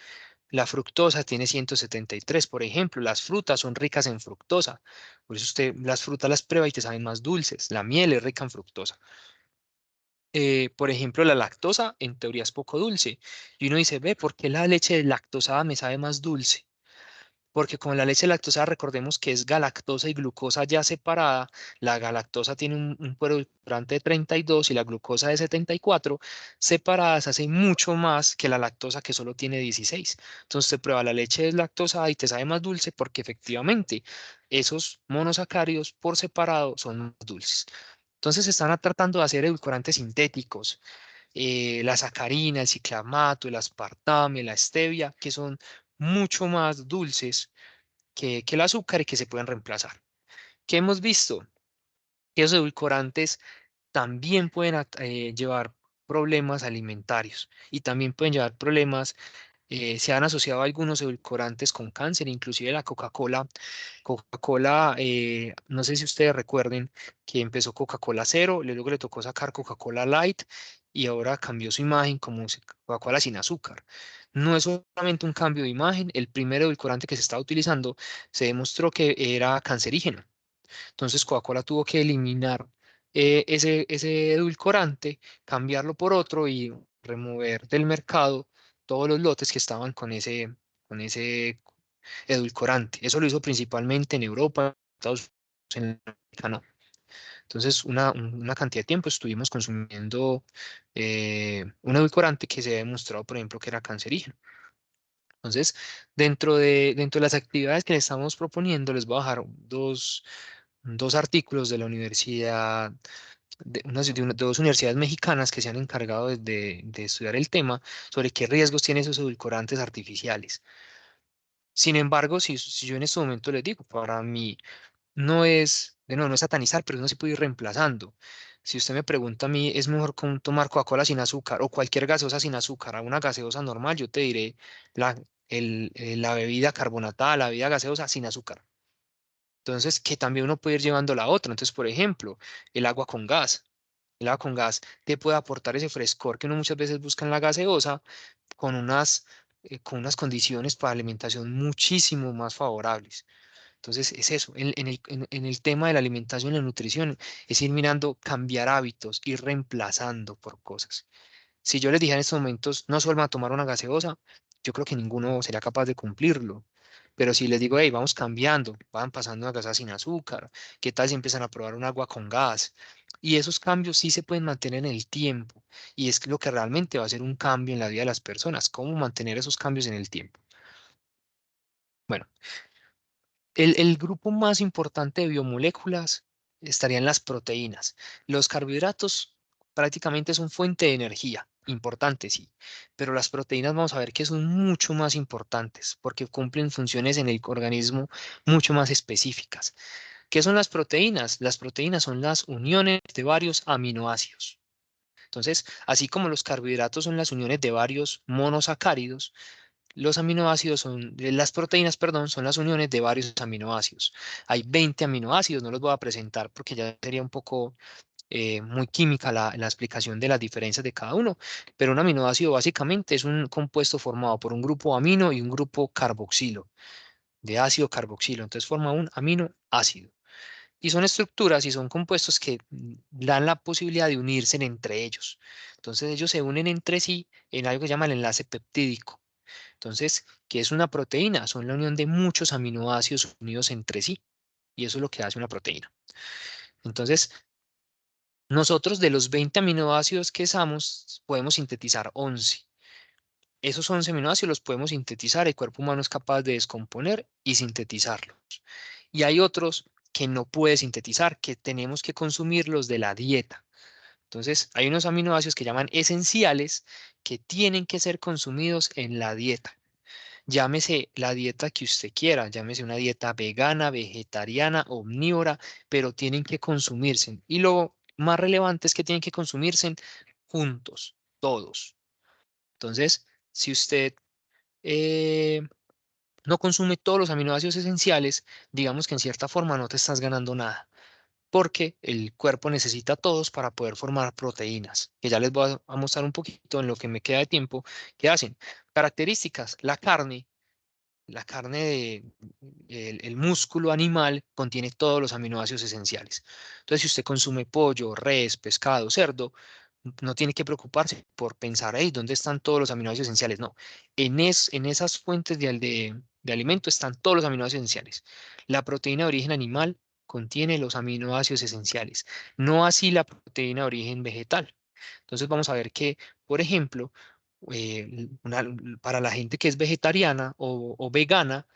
La fructosa tiene 173, por ejemplo. Las frutas son ricas en fructosa. Por eso usted las frutas las prueba y te saben más dulces. La miel es rica en fructosa. Por ejemplo, la lactosa en teoría es poco dulce. Y uno dice, ve, ¿por qué la leche lactosada me sabe más dulce? porque como la leche lactosada, recordemos que es galactosa y glucosa ya separada, la galactosa tiene un poder edulcorante de 32 y la glucosa de 74, separadas hacen mucho más que la lactosa que solo tiene 16. Entonces te prueba la leche deslactosada y te sabe más dulce porque efectivamente esos monosacáridos por separado son más dulces. Entonces se están tratando de hacer edulcorantes sintéticos, la sacarina, el ciclamato, el aspartame, la stevia, que son mucho más dulces que el azúcar y que se pueden reemplazar. ¿Qué hemos visto? Que esos edulcorantes también pueden llevar problemas alimentarios y también pueden llevar problemas. Se han asociado algunos edulcorantes con cáncer, inclusive la Coca-Cola. Coca-Cola, no sé si ustedes recuerden que empezó Coca-Cola cero, luego le tocó sacar Coca-Cola Light y ahora cambió su imagen como Coca-Cola sin azúcar. No es solamente un cambio de imagen, el primer edulcorante que se estaba utilizando se demostró que era cancerígeno. Entonces Coca-Cola tuvo que eliminar ese edulcorante, cambiarlo por otro y remover del mercado todos los lotes que estaban con ese edulcorante. Eso lo hizo principalmente en Europa, Estados Unidos, en América no. Entonces, una cantidad de tiempo estuvimos consumiendo un edulcorante que se ha demostrado, por ejemplo, que era cancerígeno. Entonces, dentro de las actividades que le estamos proponiendo, les voy a dejar dos artículos de la universidad, de dos universidades mexicanas que se han encargado de estudiar el tema sobre qué riesgos tienen esos edulcorantes artificiales. Sin embargo, si yo en este momento les digo, para mí no es satanizar, pero uno se puede ir reemplazando. Si usted me pregunta a mí, ¿es mejor tomar Coca-Cola sin azúcar o cualquier gaseosa sin azúcar a una gaseosa normal? Yo te diré la, la bebida carbonatada, la bebida gaseosa sin azúcar. Entonces, que también uno puede ir llevando la otra. Entonces, por ejemplo, el agua con gas. El agua con gas te puede aportar ese frescor que uno muchas veces busca en la gaseosa con unas condiciones para alimentación muchísimo más favorables. Entonces, es eso. En el tema de la alimentación y la nutrición, es ir mirando, cambiar hábitos, ir reemplazando por cosas. Si yo les dijera en estos momentos, no se vuelvan a tomar una gaseosa, yo creo que ninguno sería capaz de cumplirlo. Pero si les digo, hey, vamos cambiando, van pasando a gaseosa sin azúcar, ¿qué tal si empiezan a probar un agua con gas? Y esos cambios sí se pueden mantener en el tiempo. Y es lo que realmente va a ser un cambio en la vida de las personas, cómo mantener esos cambios en el tiempo. Bueno, el grupo más importante de biomoléculas estarían las proteínas. Los carbohidratos prácticamente son fuente de energía, importante sí, pero las proteínas vamos a ver que son mucho más importantes porque cumplen funciones en el organismo mucho más específicas. ¿Qué son las proteínas? Las proteínas son las uniones de varios aminoácidos. Entonces, así como los carbohidratos son las uniones de varios monosacáridos, los aminoácidos las proteínas, perdón, son las uniones de varios aminoácidos. Hay 20 aminoácidos, no los voy a presentar porque ya sería un poco muy química la explicación de las diferencias de cada uno, pero un aminoácido básicamente es un compuesto formado por un grupo amino y un grupo carboxilo, de ácido carboxilo, entonces forma un aminoácido. Y son estructuras y son compuestos que dan la posibilidad de unirse entre ellos. Entonces ellos se unen entre sí en algo que se llama el enlace peptídico. Entonces, ¿qué es una proteína? Son la unión de muchos aminoácidos unidos entre sí. Y eso es lo que hace una proteína. Entonces, nosotros de los 20 aminoácidos que usamos, podemos sintetizar 11. Esos 11 aminoácidos los podemos sintetizar. El cuerpo humano es capaz de descomponer y sintetizarlos. Y hay otros que no puede sintetizar, que tenemos que consumirlos de la dieta. Entonces, hay unos aminoácidos que llaman esenciales que tienen que ser consumidos en la dieta. Llámese la dieta que usted quiera, llámese una dieta vegana, vegetariana, omnívora, pero tienen que consumirse. Y lo más relevante es que tienen que consumirse juntos, todos. Entonces, si usted eh, no consume todos los aminoácidos esenciales, digamos que en cierta forma no te estás ganando nada, porque el cuerpo necesita todos para poder formar proteínas, que ya les voy a mostrar un poquito en lo que me queda de tiempo, qué hacen. Características, la carne el músculo animal contiene todos los aminoácidos esenciales. Entonces, si usted consume pollo, res, pescado, cerdo, no tiene que preocuparse por pensar, hey, ¿dónde están todos los aminoácidos esenciales? No, en esas fuentes de alimento están todos los aminoácidos esenciales. La proteína de origen animal contiene los aminoácidos esenciales, no así la proteína de origen vegetal. Entonces vamos a ver que, por ejemplo, para la gente que es vegetariana o vegana,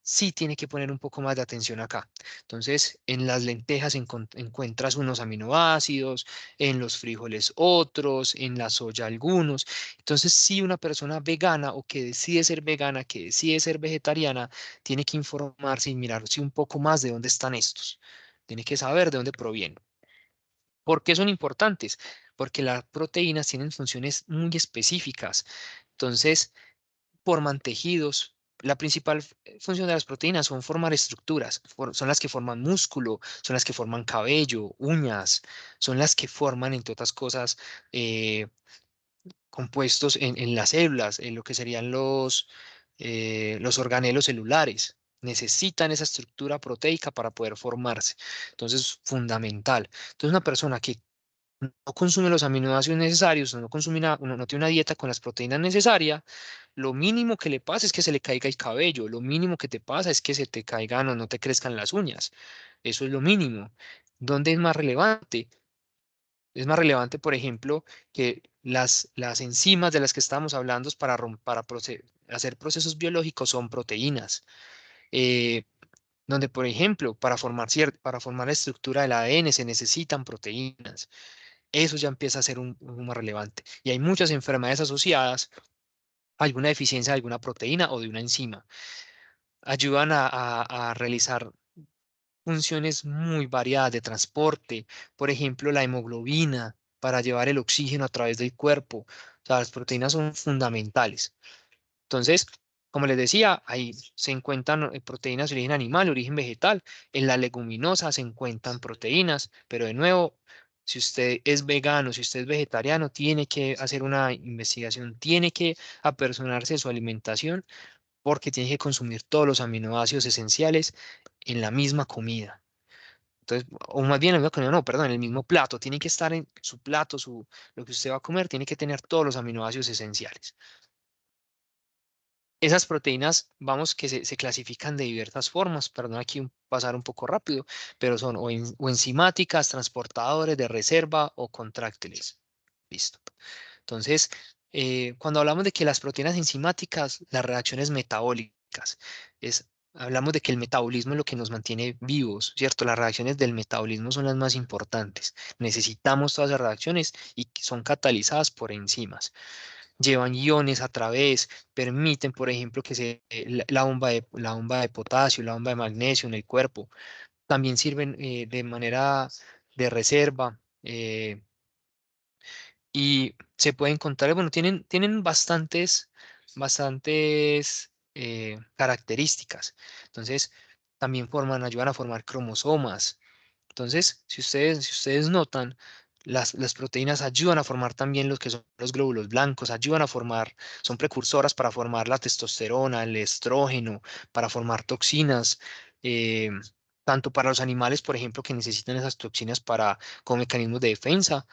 sí tiene que poner un poco más de atención acá. Entonces, en las lentejas encuentras unos aminoácidos, en los frijoles otros, en la soya algunos. Entonces, si una persona vegana o que decide ser vegana, que decide ser vegetariana, tiene que informarse y mirarse un poco más de dónde están estos. Tiene que saber de dónde provienen. ¿Por qué son importantes? Porque las proteínas tienen funciones muy específicas. Entonces, forman tejidos. La principal función de las proteínas son formar estructuras, son las que forman músculo, son las que forman cabello, uñas, son las que forman, entre otras cosas, eh, compuestos en las células, en lo que serían los organelos celulares. Necesitan esa estructura proteica para poder formarse. Entonces, fundamental. Entonces, una persona que no consume los aminoácidos necesarios, no consume no tiene una dieta con las proteínas necesarias, lo mínimo que le pasa es que se le caiga el cabello, lo mínimo que te pasa es que se te caigan o no te crezcan las uñas. Eso es lo mínimo. ¿Dónde es más relevante? Es más relevante, por ejemplo, que las enzimas de las que estamos hablando para hacer procesos biológicos son proteínas. Eh, donde, por ejemplo, para formar la estructura del ADN se necesitan proteínas. Eso ya empieza a ser un más relevante. Y hay muchas enfermedades asociadas a alguna deficiencia de alguna proteína o de una enzima. Ayudan a realizar funciones muy variadas de transporte, por ejemplo, la hemoglobina para llevar el oxígeno a través del cuerpo. O sea, las proteínas son fundamentales. Entonces, como les decía, ahí se encuentran proteínas de origen animal, origen vegetal. En la leguminosa se encuentran proteínas, pero de nuevo, si usted es vegano, si usted es vegetariano, tiene que hacer una investigación, tiene que apersonarse de su alimentación porque tiene que consumir todos los aminoácidos esenciales en la misma comida. Entonces, o más bien en la misma comida, no, perdón, en el mismo plato. Tiene que estar en su plato, lo que usted va a comer, tiene que tener todos los aminoácidos esenciales. Esas proteínas, vamos, que se clasifican de diversas formas, perdón, aquí pasar un poco rápido, pero son o enzimáticas, transportadores de reserva o contráctiles. Listo. Entonces, cuando hablamos de que las proteínas enzimáticas, las reacciones metabólicas, hablamos de que el metabolismo es lo que nos mantiene vivos, ¿cierto? Las reacciones del metabolismo son las más importantes. Necesitamos todas esas reacciones y son catalizadas por enzimas. Llevan iones a través, permiten, por ejemplo, que la bomba de potasio, la bomba de magnesio en el cuerpo, también sirven de manera de reserva. Y se puede encontrar, bueno, tienen bastantes características. Entonces, también ayudan a formar cromosomas. Entonces, si ustedes notan, las proteínas ayudan a formar también los que son los glóbulos blancos, son precursoras para formar la testosterona, el estrógeno, para formar toxinas, eh, tanto para los animales, por ejemplo, que necesitan esas toxinas como mecanismos de defensa,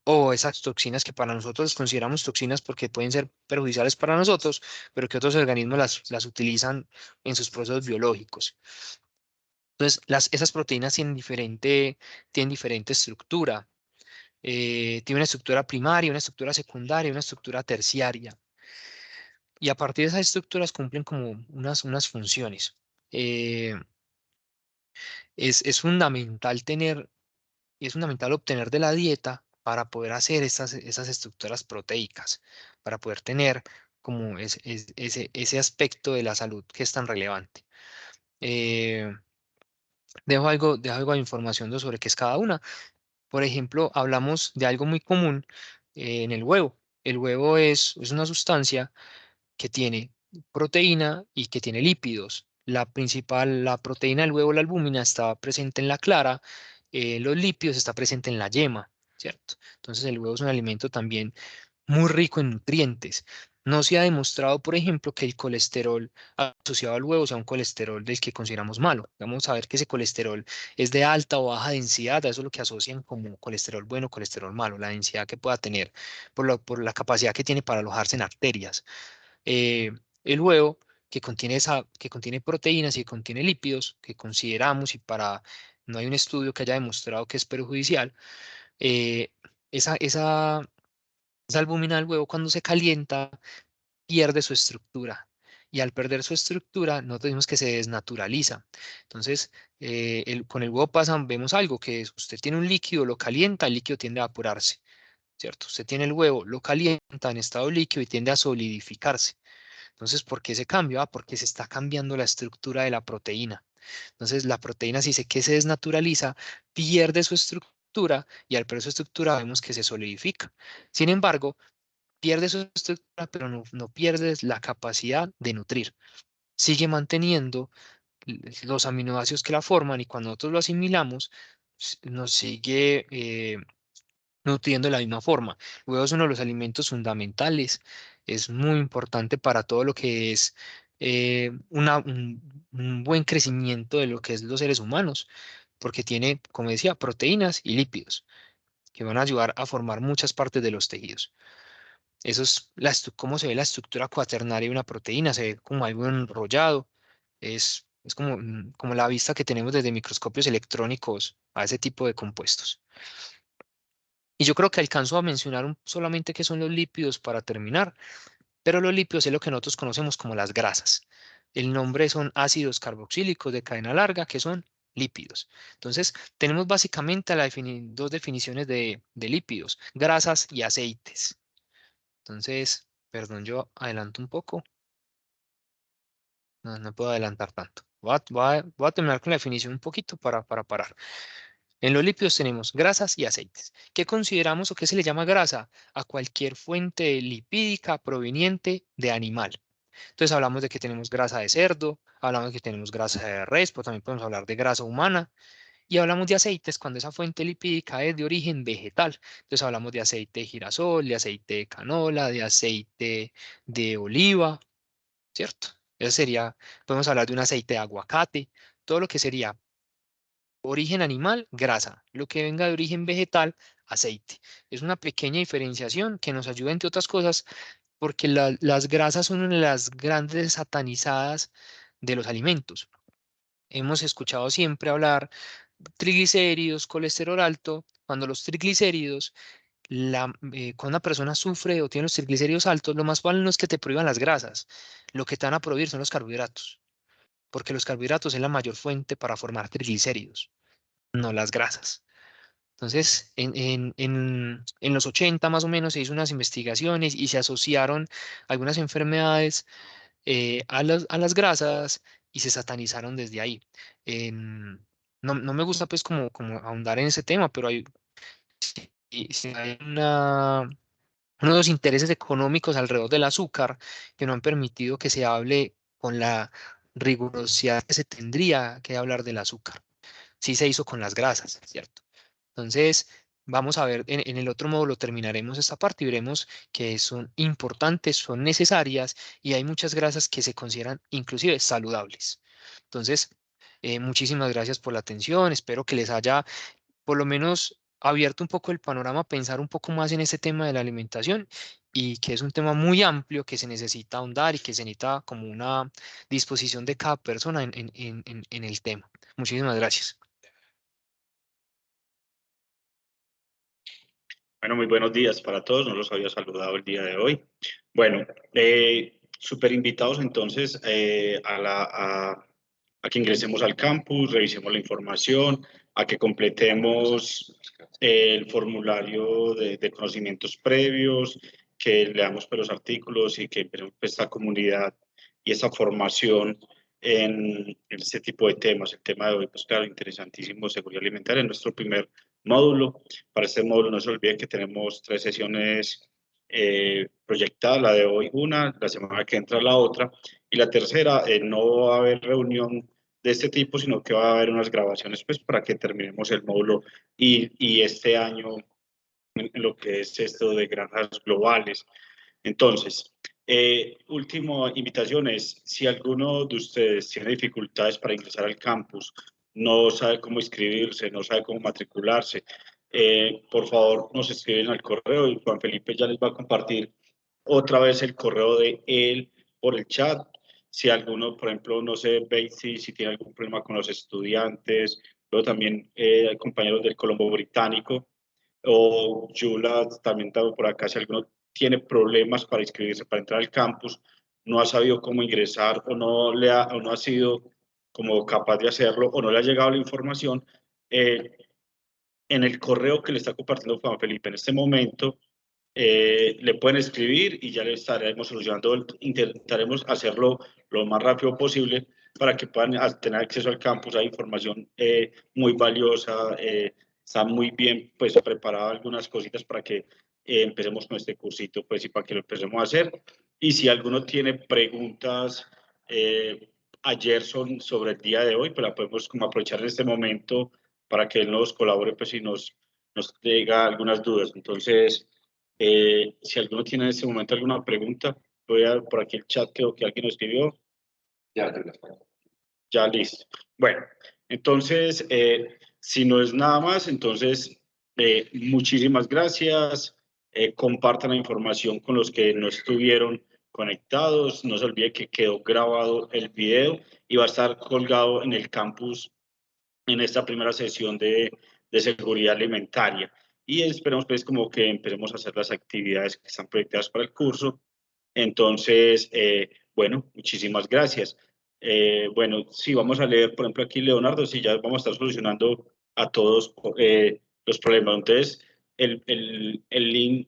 o esas toxinas que para nosotros consideramos toxinas porque pueden ser perjudiciales para nosotros, pero que otros organismos las utilizan en sus procesos biológicos. Entonces, esas proteínas tienen diferente estructura. Tiene una estructura primaria, una estructura secundaria, una estructura terciaria. Y a partir de esas estructuras cumplen como unas funciones. Eh, es fundamental es fundamental obtener de la dieta para poder hacer esas estructuras proteicas, para poder tener como ese aspecto de la salud que es tan relevante. Eh, dejo algo de información sobre qué es cada una. Por ejemplo, hablamos de algo muy común en el huevo. El huevo es una sustancia que tiene proteína y que tiene lípidos. La proteína del huevo, la albúmina, está presente en la clara, los lípidos está presente en la yema, ¿cierto? Entonces el huevo es un alimento también muy rico en nutrientes. No se ha demostrado, por ejemplo, que el colesterol asociado al huevo sea un colesterol del que consideramos malo. Vamos a ver que ese colesterol es de alta o baja densidad, a eso es lo que asocian como colesterol bueno, colesterol malo, la densidad que pueda tener por la capacidad que tiene para alojarse en arterias. El huevo que contiene proteínas y que contiene lípidos, que consideramos no hay un estudio que haya demostrado que es perjudicial, eh, esa, esa, esa albúmina del huevo cuando se calienta pierde su estructura. Y al perder su estructura, nosotros decimos que se desnaturaliza. Entonces, con el huevo pasa, vemos algo, que es, usted tiene un líquido, lo calienta, el líquido tiende a evaporarse, ¿cierto? Usted tiene el huevo, lo calienta en estado líquido y tiende a solidificarse. Entonces, ¿por qué se cambia? Porque se está cambiando la estructura de la proteína. Entonces, la proteína, si que se desnaturaliza, pierde su estructura y al perder su estructura vemos que se solidifica. Sin embargo, pierde su estructura, pero no pierde la capacidad de nutrir. Sigue manteniendo los aminoácidos que la forman y cuando nosotros lo asimilamos, nos sigue nutriendo de la misma forma. El huevo es uno de los alimentos fundamentales, es muy importante para todo lo que es un buen crecimiento de lo que es los seres humanos, porque tiene, como decía, proteínas y lípidos que van a ayudar a formar muchas partes de los tejidos. Eso es cómo se ve la estructura cuaternaria de una proteína, se ve como algo enrollado, es como, como la vista que tenemos desde microscopios electrónicos a ese tipo de compuestos. Y yo creo que alcanzo a mencionar solamente qué son los lípidos para terminar, pero los lípidos es lo que nosotros conocemos como las grasas. El nombre son ácidos carboxílicos de cadena larga, que son lípidos. Entonces, tenemos básicamente dos definiciones de lípidos, grasas y aceites. Entonces, perdón, yo adelanto un poco. No puedo adelantar tanto. Voy a terminar con la definición un poquito para parar. En los lípidos tenemos grasas y aceites. ¿Qué consideramos o qué se le llama grasa? A cualquier fuente lipídica proveniente de animal. Entonces hablamos de que tenemos grasa de cerdo, hablamos de que tenemos grasa de res, pero también podemos hablar de grasa humana. Y hablamos de aceites cuando esa fuente lipídica es de origen vegetal. Entonces hablamos de aceite de girasol, de aceite de canola, de aceite de oliva, ¿cierto? Eso sería, podemos hablar de un aceite de aguacate, todo lo que sería origen animal, grasa. Lo que venga de origen vegetal, aceite. Es una pequeña diferenciación que nos ayuda, entre otras cosas, porque las grasas son una de las grandes satanizadas de los alimentos. Hemos escuchado siempre hablar triglicéridos, colesterol alto, cuando los triglicéridos, cuando una persona sufre o tiene los triglicéridos altos, lo más probable no es que te prohíban las grasas, lo que te van a prohibir son los carbohidratos, porque los carbohidratos es la mayor fuente para formar triglicéridos, no las grasas. Entonces, en los 80 más o menos se hizo unas investigaciones y se asociaron algunas enfermedades a las grasas y se satanizaron desde ahí. En- no me gusta pues como ahondar en ese tema, pero sí hay unos intereses económicos alrededor del azúcar que no han permitido que se hable con la rigurosidad que se tendría que hablar del azúcar. Sí se hizo con las grasas, ¿cierto? Entonces, vamos a ver, en el otro módulo terminaremos esta parte y veremos que son importantes, son necesarias y hay muchas grasas que se consideran inclusive saludables. Entonces, muchísimas gracias por la atención, espero que les haya por lo menos abierto un poco el panorama, pensar un poco más en este tema de la alimentación y que es un tema muy amplio que se necesita ahondar y que se necesita como una disposición de cada persona en el tema. Muchísimas gracias. Bueno, muy buenos días para todos. No los había saludado el día de hoy. Bueno, súper invitados entonces a que ingresemos al campus, revisemos la información, a que completemos el formulario de conocimientos previos, que leamos pues, los artículos y que empecemos pues, esta comunidad y esa formación en este tipo de temas. El tema de hoy, pues claro, interesantísimo, seguridad alimentaria, en nuestro primer módulo. Para este módulo no se olviden que tenemos 3 sesiones proyectadas, la de hoy una, la semana que entra la otra, y la tercera no va a haber reunión de este tipo, sino que va a haber unas grabaciones pues para que terminemos el módulo y este año en lo que es esto de granjas globales. Entonces, última invitación es, si alguno de ustedes tiene dificultades para ingresar al campus, no sabe cómo inscribirse, no sabe cómo matricularse, por favor nos escriben al correo y Juan Felipe ya les va a compartir otra vez el correo de él por el chat. si alguno, por ejemplo, no sé, Betsy, si tiene algún problema con los estudiantes, luego también hay compañeros del Colombo Británico, o Yula también estaba por acá, si alguno tiene problemas para inscribirse, para entrar al campus, no ha sabido cómo ingresar o no ha sido como capaz de hacerlo o no le ha llegado la información, en el correo que le está compartiendo Juan Felipe en este momento, le pueden escribir y ya le estaremos solucionando, intentaremos hacerlo lo más rápido posible para que puedan tener acceso al campus. Hay información muy valiosa, está muy bien pues preparada algunas cositas para que empecemos con este cursito pues y para que lo empecemos a hacer. Y si alguno tiene preguntas ayer sobre el día de hoy, pues la podemos como aprovechar en este momento para que él nos colabore pues y nos diga algunas dudas. Entonces, si alguno tiene en este momento alguna pregunta, voy a por aquí el chat, creo que alguien lo escribió. Ya listo. Bueno, entonces, si no es nada más, entonces, muchísimas gracias. Compartan la información con los que no estuvieron conectados. No se olvide que quedó grabado el video y va a estar colgado en el campus en esta primera sesión de seguridad alimentaria. Y esperamos pues como que empecemos a hacer las actividades que están proyectadas para el curso. Entonces, bueno, muchísimas gracias. Bueno, sí, vamos a leer, por ejemplo, aquí Leonardo, sí, ya vamos a estar solucionando a todos los problemas. Entonces, el link